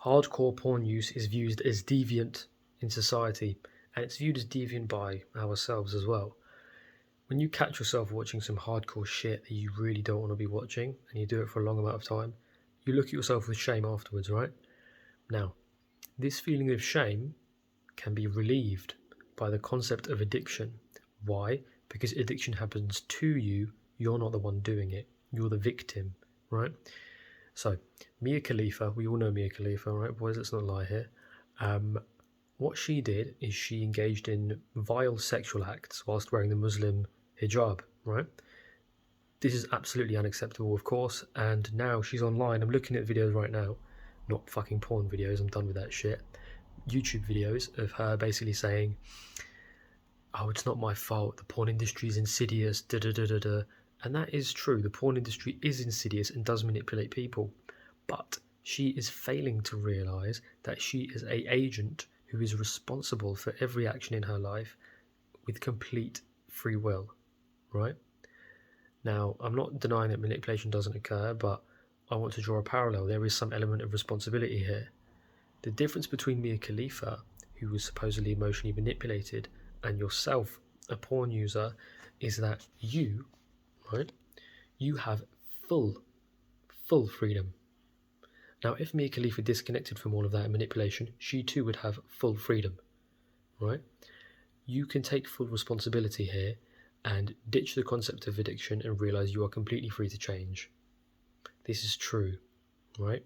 hardcore porn use is viewed as deviant in society, and it's viewed as deviant by ourselves as well. When you catch yourself watching some hardcore shit that you really don't want to be watching, and you do it for a long amount of time, you look at yourself with shame afterwards, right? Now, this feeling of shame can be relieved by the concept of addiction. Why? Because addiction happens to you, you're not the one doing it, you're the victim, right? So, Mia Khalifa, we all know Mia Khalifa, right, boys, let's not lie here. What she did is she engaged in vile sexual acts whilst wearing the Muslim hijab, right? This is absolutely unacceptable, of course, and now she's online. I'm looking at videos right now, not fucking porn videos, I'm done with that shit. YouTube videos of her basically saying, oh, it's not my fault, the porn industry is insidious, da da da da da. And that is true, the porn industry is insidious and does manipulate people. But she is failing to realise that she is an agent who is responsible for every action in her life with complete free will, right? Now, I'm not denying that manipulation doesn't occur, but I want to draw a parallel. There is some element of responsibility here. The difference between Mia Khalifa, who was supposedly emotionally manipulated, and yourself, a porn user, is that you, right, you have full freedom. Now, if Mia Khalifa disconnected from all of that manipulation, she too would have full freedom, right? You can take full responsibility here and ditch the concept of addiction and realise you are completely free to change. This is true, right?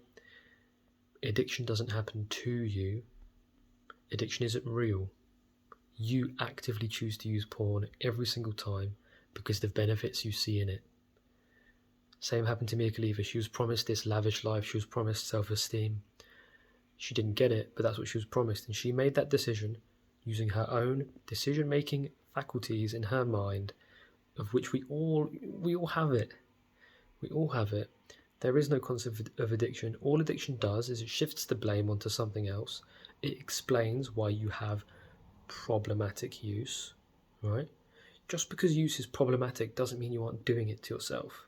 Addiction doesn't happen to you. Addiction isn't real. You actively choose to use porn every single time because of the benefits you see in it. Same happened to Mia Khalifa. She was promised this lavish life. She was promised self-esteem. She didn't get it, but that's what she was promised. And she made that decision using her own decision-making faculties in her mind, of which we all have it. We all have it. There is no concept of addiction. All addiction does is it shifts the blame onto something else. It explains why you have problematic use, right? Just because use is problematic doesn't mean you aren't doing it to yourself.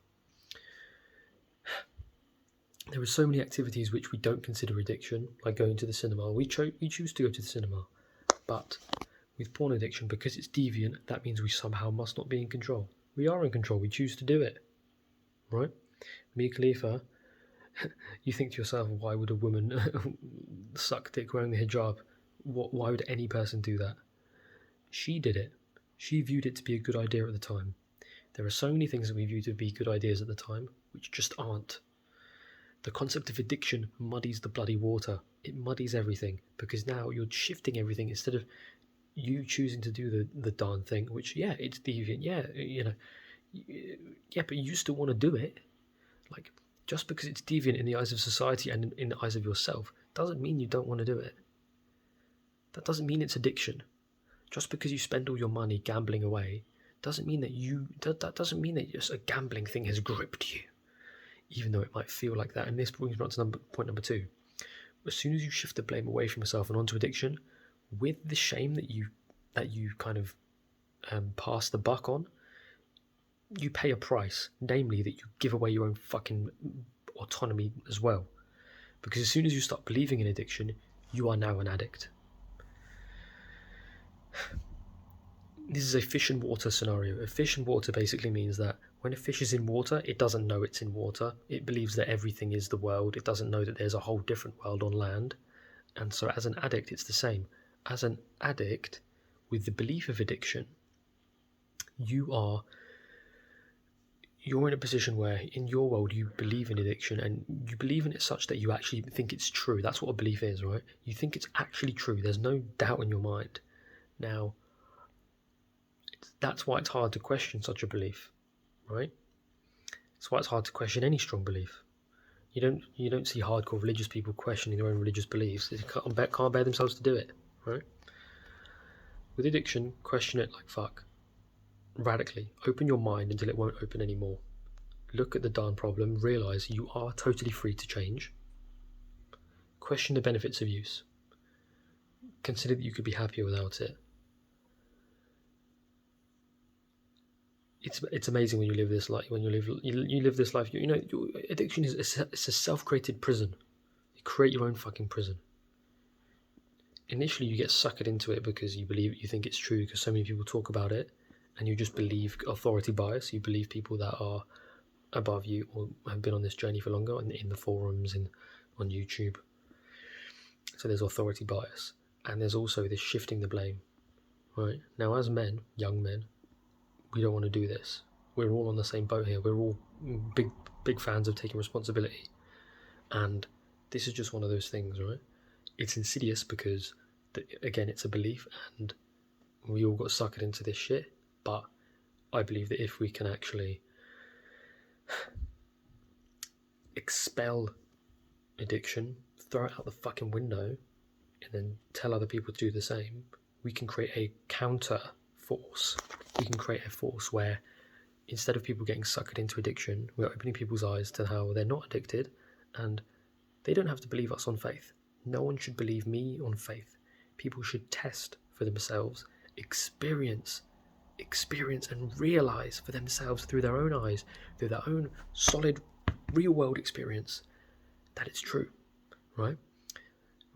There are so many activities which we don't consider addiction, like going to the cinema. We choose to go to the cinema, but with porn addiction, because it's deviant, that means we somehow must not be in control. We are in control. We choose to do it, right? Mia Khalifa, you think to yourself, why would a woman suck dick wearing the hijab? Why would any person do that? She did it. She viewed it to be a good idea at the time. There are so many things that we view to be good ideas at the time, which just aren't. The concept of addiction muddies the bloody water. It muddies everything, because now you're shifting everything instead of you choosing to do the darn thing, which, yeah, it's deviant, yeah, but you still want to do it. Like, just because it's deviant in the eyes of society and in the eyes of yourself doesn't mean you don't want to do it. That doesn't mean it's addiction. Just because you spend all your money gambling away doesn't mean that doesn't mean that just a gambling thing has gripped you, even though it might feel like that. And this brings me on to point number 2. As soon as you shift the blame away from yourself and onto addiction, with the shame that you kind of pass the buck on, you pay a price, namely that you give away your own fucking autonomy as well. Because as soon as you start believing in addiction, you are now an addict. This is a fish in water scenario. A fish in water basically means that when a fish is in water, it doesn't know it's in water. It believes that everything is the world. It doesn't know that there's a whole different world on land. And so as an addict, it's the same. As an addict, with the belief of addiction, you're in a position where in your world you believe in addiction, and you believe in it such that you actually think it's true. That's what a belief is, right? You think it's actually true. There's no doubt in your mind. Now, that's why it's hard to question such a belief, right? That's why it's hard to question any strong belief. You don't see hardcore religious people questioning their own religious beliefs. They can't bear themselves to do it, right? With addiction, question it like fuck. Radically. Open your mind until it won't open anymore. Look at the darn problem, realise you are totally free to change. Question the benefits of use. Consider that you could be happier without it. It's amazing when you live this life. When you live this life, addiction is a self-created prison. create your own fucking prison. Initially, you get suckered into it because you think it's true because so many people talk about it, and you just believe authority bias. You believe people that are above you or have been on this journey for longer in the forums and on YouTube. So there's authority bias, and there's also this shifting the blame. Right now, as men, young men, we don't want to do this. We're all on the same boat here. We're all big fans of taking responsibility, and this is just one of those things, right? It's insidious because, again, it's a belief, and we all got suckered into this shit. But I believe that if we can actually expel addiction, throw it out the fucking window, and then tell other people to do the same, we can create a counter force. We can create a force where instead of people getting suckered into addiction, we're opening people's eyes to how they're not addicted, and they don't have to believe us on faith. No one should believe me on faith. People should test for themselves, experience and realize for themselves through their own eyes, through their own solid real world experience, that it's true, right?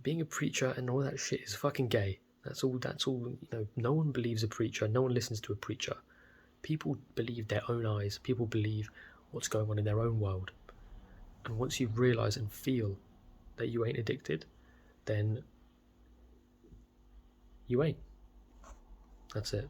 Being a preacher and all that shit is fucking gay. That's all, no one believes a preacher, no one listens to a preacher. People believe their own eyes, people believe what's going on in their own world. And once you realise and feel that you ain't addicted, then you ain't. That's it.